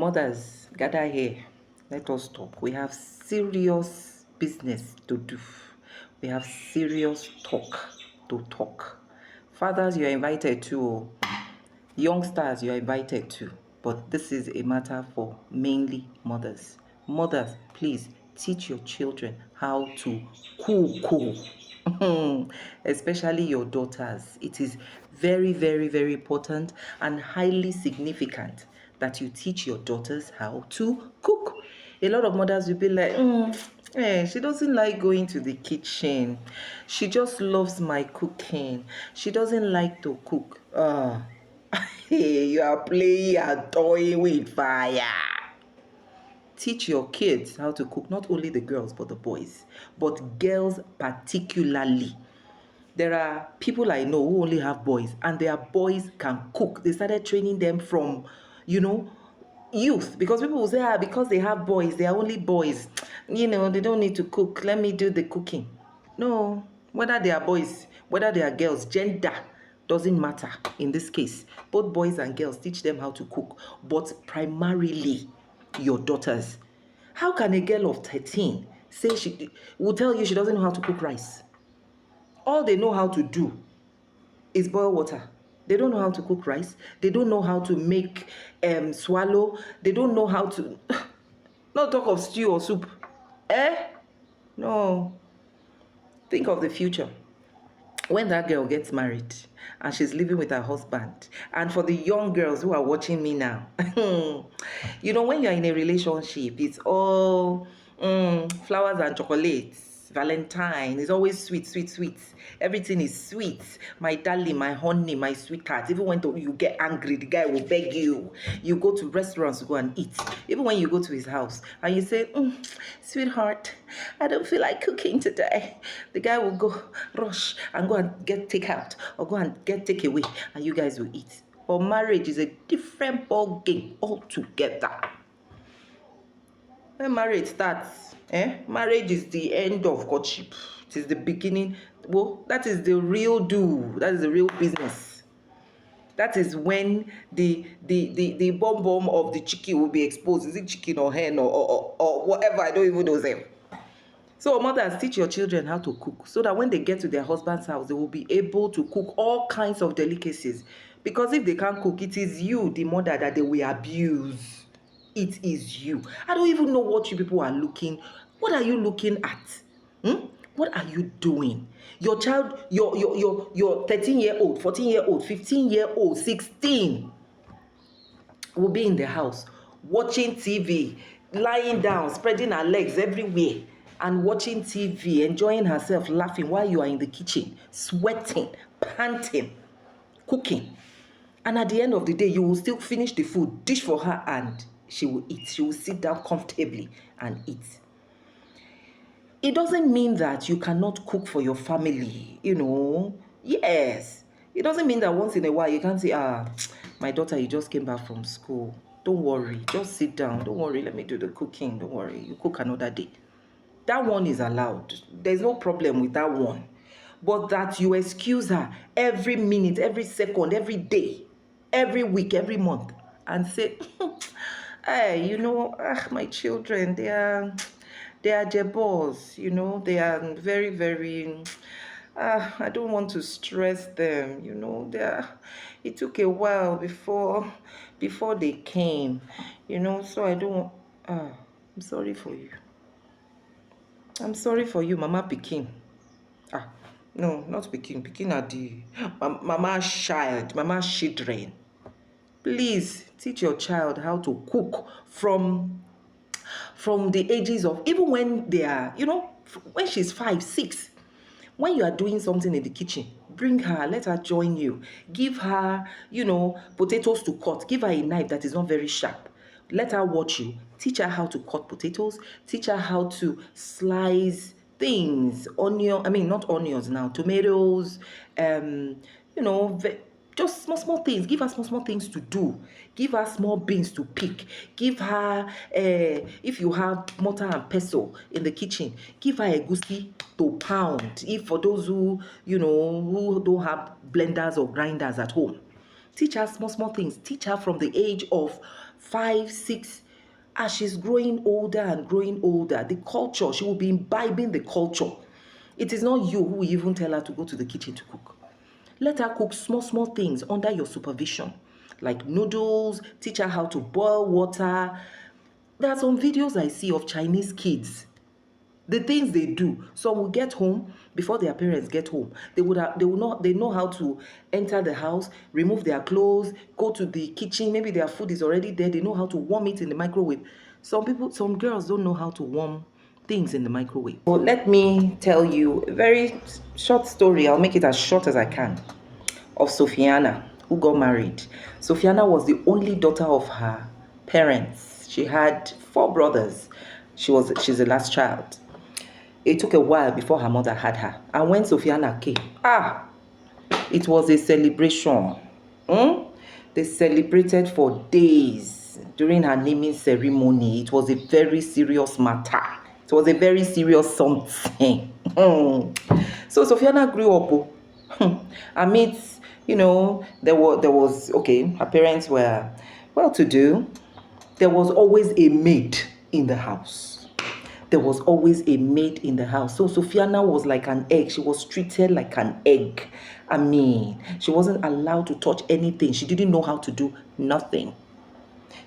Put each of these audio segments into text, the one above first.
Mothers, gather here. Let us talk. We have serious business to do. We have serious talk to talk. Fathers, you are invited too. Youngsters, you are invited too. But this is a matter for mainly mothers. Mothers, please teach your children how to cook. Especially your daughters. It is very, very, very important and highly significant that you teach your daughters how to cook. A lot of mothers will be like, she doesn't like going to the kitchen. She just loves my cooking. She doesn't like to cook. You are playing and toying with fire. Teach your kids how to cook, not only the girls but the boys, but girls particularly. There are people I know who only have boys and their boys can cook. They started training them from, youth, because people will say, because they have boys, they are only boys. They don't need to cook. Let me do the cooking. No, whether they are boys, whether they are girls, gender doesn't matter in this case. Both boys and girls, teach them how to cook, but primarily your daughters. How can a girl of 13 say she will tell you she doesn't know how to cook rice? All they know how to do is boil water. They don't know how to cook rice. They don't know how to make swallow. They don't know how to not talk of stew or soup. No. Think of the future. When that girl gets married and she's living with her husband, and for the young girls who are watching me now, when you're in a relationship, it's all flowers and chocolates. Valentine is always sweet, sweet, sweet. Everything is sweet. My darling, my honey, my sweetheart. Even when you get angry, the guy will beg you. You go to restaurants to go and eat. Even when you go to his house and you say, sweetheart, I don't feel like cooking today. The guy will go rush and go and get takeout or go and get takeaway, and you guys will eat. But marriage is a different ball game altogether. When marriage starts, marriage is the end of courtship. It is the beginning. Well, that is the real do. That is the real business. That is when the bomb of the chicken will be exposed. Is it chicken or hen or whatever? I don't even know them. So mothers, teach your children how to cook so that when they get to their husband's house, they will be able to cook all kinds of delicacies. Because if they can't cook, it is you, the mother, that they will abuse. It is you. I don't even know what you people are looking. What are you looking at? What are you doing? Your child, your 13-year-old, 14-year-old, 15-year-old, 16 will be in the house watching TV, lying down, spreading her legs everywhere and watching TV, enjoying herself, laughing while you are in the kitchen, sweating, panting, cooking. And at the end of the day, you will still finish the food, dish for her, and she will eat. She will sit down comfortably and eat. It doesn't mean that you cannot cook for your family, Yes. It doesn't mean that once in a while you can't say, my daughter, you just came back from school. Don't worry. Just sit down. Don't worry. Let me do the cooking. Don't worry. You cook another day. That one is allowed. There's no problem with that one. But that you excuse her every minute, every second, every day, every week, every month, and say, hey, my children, they are jebos, they are very, very, I don't want to stress them, it took a while before they came, so I don't, I'm sorry for you. I'm sorry for you, Mama Pikin. No, not Pikin. Pikin are the Mama child, Mama children. Please teach your child how to cook from the ages of, even when they are, when she's 5, 6. When you are doing something in the kitchen, bring her, let her join you. Give her, potatoes to cut. Give her a knife that is not very sharp. Let her watch you. Teach her how to cut potatoes. Teach her how to slice things. Not onions now. Tomatoes, just small things. Give her small things to do. Give her small beans to pick. Give her, if you have mortar and pestle in the kitchen, give her egusi to pound. If for those who don't have blenders or grinders at home, Teach her small, small things. Teach her from the age of 5, 6. As she's growing older and growing older, the culture, she will be imbibing the culture. It is not you who will even tell her to go to the kitchen to cook. Let her cook small, small things under your supervision, like noodles. Teach her how to boil water. There are some videos I see of Chinese kids. The things they do. Some will get home before their parents get home. They know how to enter the house, remove their clothes, go to the kitchen. Maybe their food is already there. They know how to warm it in the microwave. Some girls don't know how to warm things in the microwave. Well, let me tell you a very short story. I'll make it as short as I can. Of Sofiana, who got married. Sofiana was the only daughter of her parents. She had 4 brothers. She's the last child. It took a while before her mother had her. And when Sofiana came, it was a celebration. They celebrated for days during her naming ceremony. It was a very serious matter. It was a very serious something. So Sofiana grew up. Amidst, there was, okay, her parents were well-to-do. There was always a maid in the house. There was always a maid in the house. So Sofiana was like an egg. She was treated like an egg. I mean, she wasn't allowed to touch anything. She didn't know how to do nothing.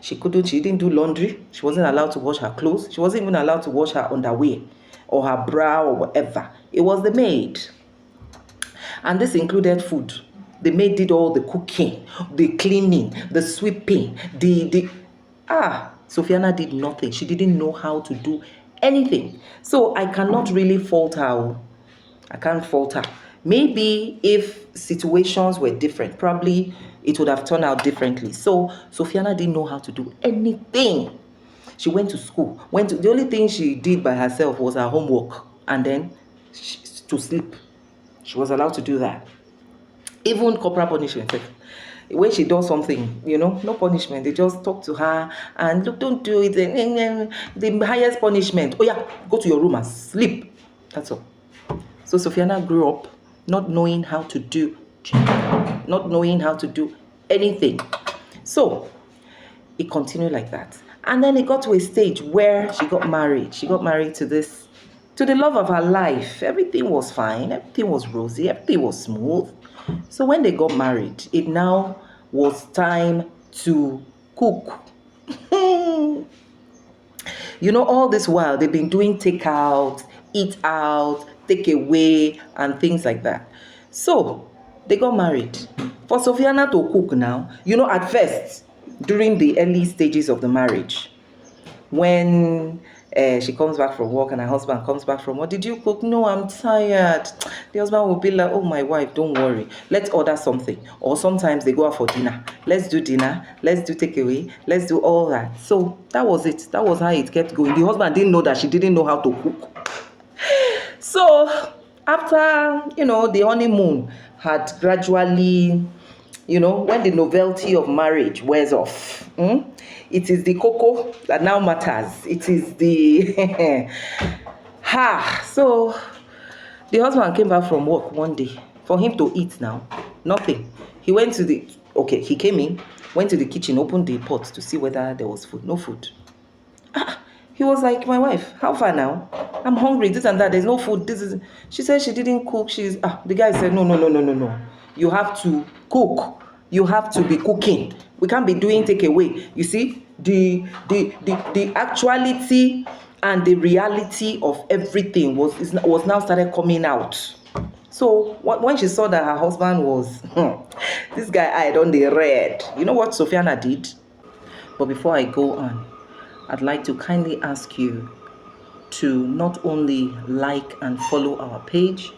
She didn't do laundry. She wasn't allowed to wash her clothes. She wasn't even allowed to wash her underwear or her bra or whatever. It was the maid. And this included food. The maid did all the cooking, the cleaning, the sweeping, Sofiana did nothing. She didn't know how to do anything. So I cannot really fault her. I can't fault her. Maybe if situations were different, probably it would have turned out differently. So Sofiana didn't know how to do anything. She went to school. The only thing she did by herself was her homework and then to sleep. She was allowed to do that. Even corporal punishment. When she does something, no punishment. They just talk to her and look, don't do it. The highest punishment. Oh yeah, go to your room and sleep. That's all. So Sofiana grew up not knowing how to do anything. So it continued like that. And then it got to a stage where she got married. She got married to the love of her life. Everything was fine. Everything was rosy. Everything was smooth. So when they got married, it now was time to cook. All this while they've been doing takeout, eat out, take away, and things like that. So they got married. For Sofiana to cook now, at first, during the early stages of the marriage, when she comes back from work and her husband comes back from work, did you cook? No, I'm tired. The husband will be like, oh, my wife, don't worry. Let's order something. Or sometimes they go out for dinner. Let's do dinner. Let's do takeaway. Let's do all that. So that was it. That was how it kept going. The husband didn't know that she didn't know how to cook. So after, the honeymoon had gradually, when the novelty of marriage wears off, it is the cocoa that now matters. It is the So the husband came back from work one day for him to eat now. Nothing. He went to he came in, went to the kitchen, opened the pot to see whether there was food. No food. He was like, my wife, how far now? I'm hungry, this and that. There's no food. She said she didn't cook. The guy said, no. You have to cook. You have to be cooking. We can't be doing takeaway. You see, the actuality and the reality of everything was now started coming out. So when she saw that her husband was, this guy eyed on the red. You know what Sofiana did? But before I go on, I'd like to kindly ask you to not only like and follow our page,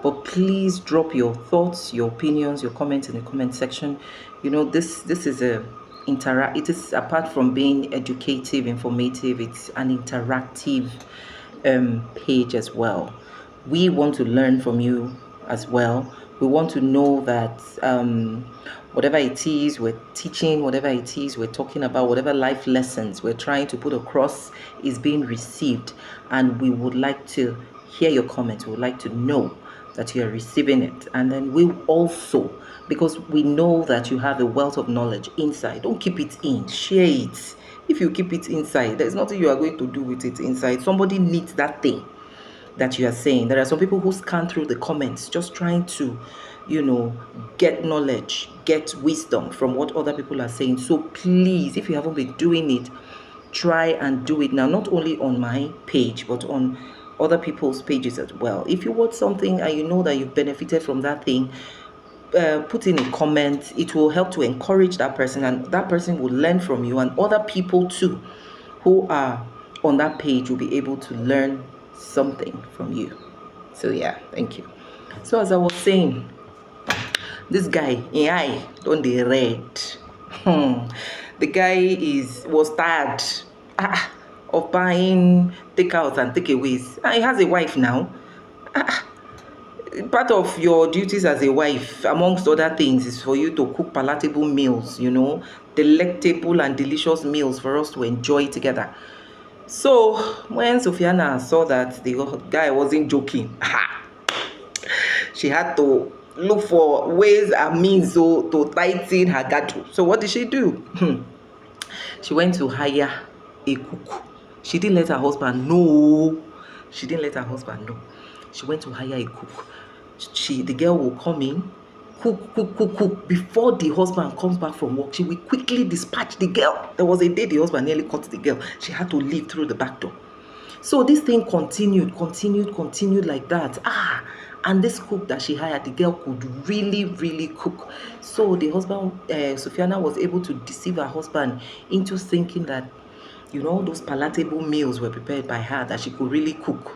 but please drop your thoughts, your opinions, your comments in the comment section. This is it is, apart from being educative, informative, it's an interactive page as well. We want to learn from you as well. We want to know that whatever it is we're teaching, whatever it is we're talking about, whatever life lessons we're trying to put across is being received. And we would like to hear your comments. We would like to know that you are receiving it. And then we also, because we know that you have a wealth of knowledge inside, don't keep it in, share it. If you keep it inside, there's nothing you are going to do with it inside. Somebody needs that thing that you are saying. There are some people who scan through the comments just trying to, get knowledge, get wisdom from what other people are saying. So please, if you haven't been doing it, try and do it now, not only on my page, but on other people's pages as well. If you watch something and you know that you've benefited from that thing, put in a comment. It will help to encourage that person, and that person will learn from you, and other people too who are on that page will be able to learn something from you. So yeah, thank you. So as I was saying, this guy, AI, don't they red? The guy was tired of buying takeouts and takeaways. And he has a wife now. Part of your duties as a wife, amongst other things, is for you to cook palatable meals, delectable and delicious meals for us to enjoy together. So when Sofiana saw that the guy wasn't joking, she had to look for ways and means to tighten her girdle. So what did she do? She went to hire a cook. She didn't let her husband know. She went to hire a cook. The girl will come in, cook. Before the husband comes back from work, she will quickly dispatch the girl. There was a day the husband nearly caught the girl. She had to leave through the back door. So this thing continued like that. And this cook that she hired, the girl could really, really cook. So the husband, Sofiana, was able to deceive her husband into thinking that, those palatable meals were prepared by her, that she could really cook.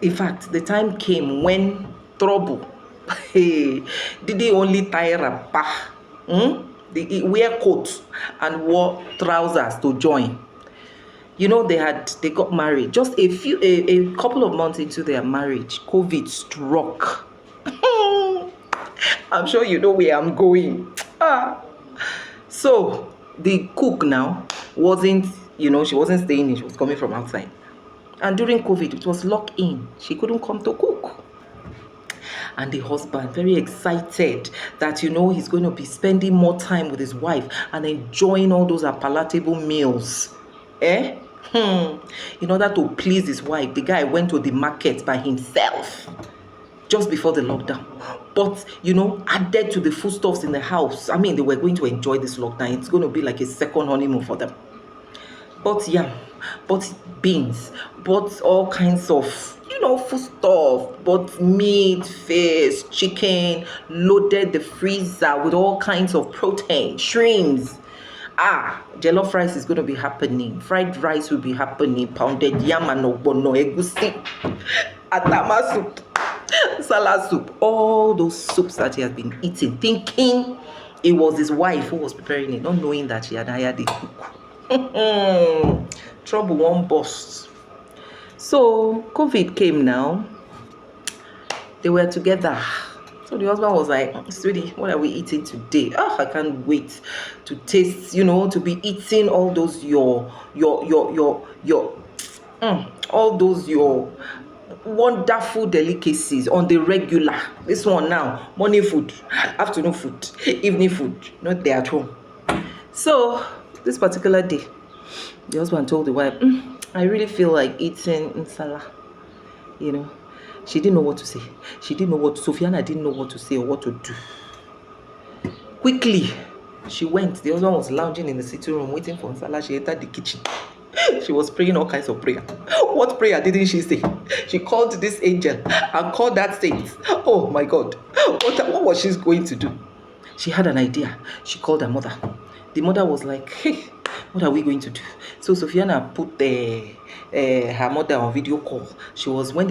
In fact, the time came when trouble. Did they only tie wrapper? They wear coats and wore trousers to join. They got married. Just a couple of months into their marriage, COVID struck. I'm sure you know where I'm going. So the cook now wasn't, she wasn't staying in, she was coming from outside. And during COVID, it was locked in. She couldn't come to cook. And the husband, very excited that, he's going to be spending more time with his wife and enjoying all those palatable meals. In order to please his wife, the guy went to the market by himself just before the lockdown. But, added to the foodstuffs in the house. I mean, they were going to enjoy this lockdown. It's going to be like a second honeymoon for them. But yam, but beans, but all kinds of, foodstuff, but meat, fish, chicken, loaded the freezer with all kinds of protein, shrimps. Jollof rice is going to be happening. Fried rice will be happening. Pounded yam and ogbono, egusi, atama soup, salad soup. All those soups that he has been eating, thinking it was his wife who was preparing it, not knowing that she had hired a cook. Trouble won't burst. So COVID came now. They were together. So the husband was like, sweetie, what are we eating today? I can't wait to taste, to be eating all those your wonderful delicacies on the regular. This one now, morning food, afternoon food, evening food, not there at home. So this particular day, the husband told the wife, I really feel like eating insala. She didn't know what to say. Sofiana didn't know what to say or what to do. Quickly, she went. The husband was lounging in the sitting room waiting for insala. She entered the kitchen. She was praying all kinds of prayer. What prayer didn't she say? She called this angel and called that saint. Oh my God. What was she going to do? She had an idea. She called her mother. The mother was like, hey, what are we going to do? So Sofiana put her mother on video call. When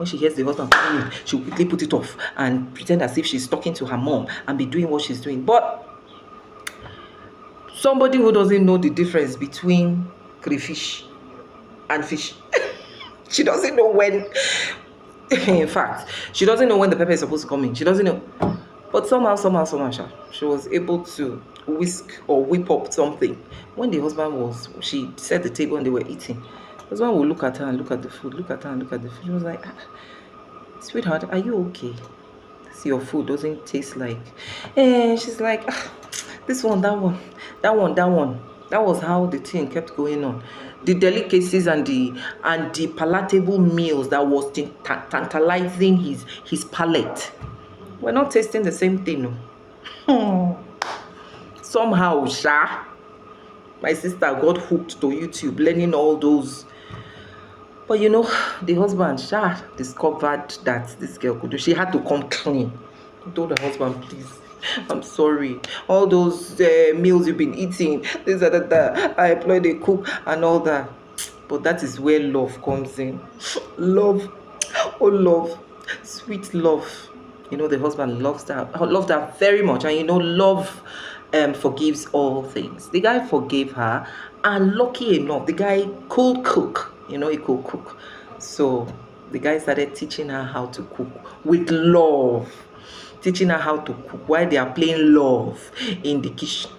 she hears the husband coming in, she'll quickly put it off and pretend as if she's talking to her mom and be doing what she's doing. But somebody who doesn't know the difference between crayfish and fish, she doesn't know when, in fact, she doesn't know when the pepper is supposed to come in. She doesn't know. But somehow, she was able to whisk or whip up something. When the husband she set the table and they were eating, Husband will look at her and look at the food, look at her and look at the food. She was like, sweetheart, are you okay? Your food doesn't taste like. And she's like, this one, that one, that one, that one. That was how the thing kept going on. The delicacies and the palatable meals that was tantalizing his palate. We're not tasting the same thing. No. Somehow, my sister got hooked to YouTube, learning all those. But you know, the husband, discovered that this girl could do. She had to come clean. He told her husband, please, I'm sorry. All those meals you've been eating, this, that, I employed a cook and all that. But that is where love comes in. Love, oh love, sweet love. You know, the husband loved her very much. And you know, love forgives all things. The guy forgave her, and lucky enough, the guy could cook. You know, he could cook. So the guy started teaching her how to cook with love. Teaching her how to cook while they are playing love in the kitchen,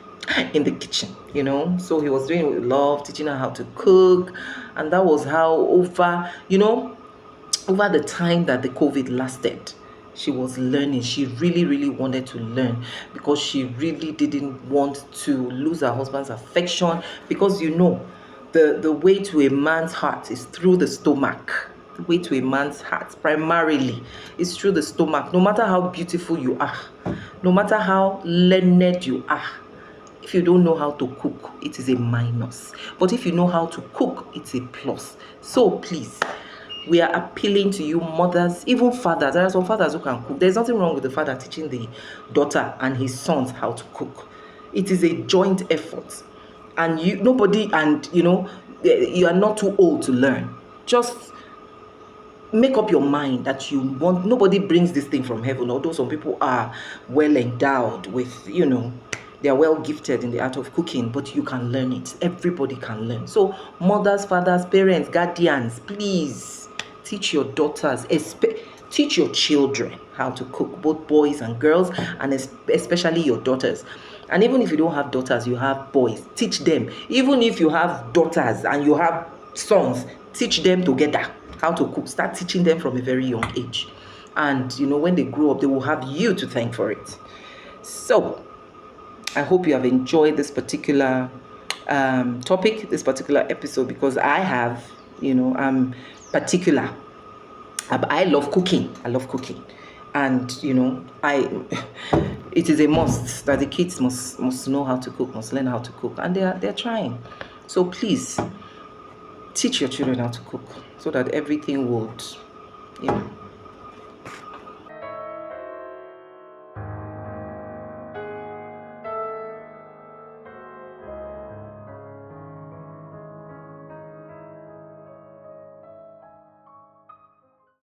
you know. So he was doing it with love, teaching her how to cook. And that was how over the time that the COVID lasted, she was learning. She really, really wanted to learn, because she really didn't want to lose her husband's affection. Because you know, the way to a man's heart is through the stomach. The way to a man's heart primarily is through the stomach. No matter how beautiful you are, no matter how learned you are, if you don't know how to cook, it is a minus. But if you know how to cook, it's a plus. So please, we are appealing to you mothers, even fathers. There are some fathers who can cook. There's nothing wrong with the father teaching the daughter and his sons how to cook. It is a joint effort. And you are not too old to learn. Just make up your mind that you want. Nobody brings this thing from heaven, although some people are well endowed with, they are well gifted in the art of cooking, but you can learn it. Everybody can learn. So mothers, fathers, parents, guardians, please teach your daughters, teach your children how to cook, both boys and girls, and especially your daughters. And even if you don't have daughters, you have boys, teach them. Even if you have daughters and you have sons, teach them together how to cook. Start teaching them from a very young age. And when they grow up, they will have you to thank for it. So I hope you have enjoyed this particular topic, this particular episode, because I have, I'm particular. I love cooking. And it is a must that the kids must know how to cook, must learn how to cook, and they're trying. So please teach your children how to cook, so that everything would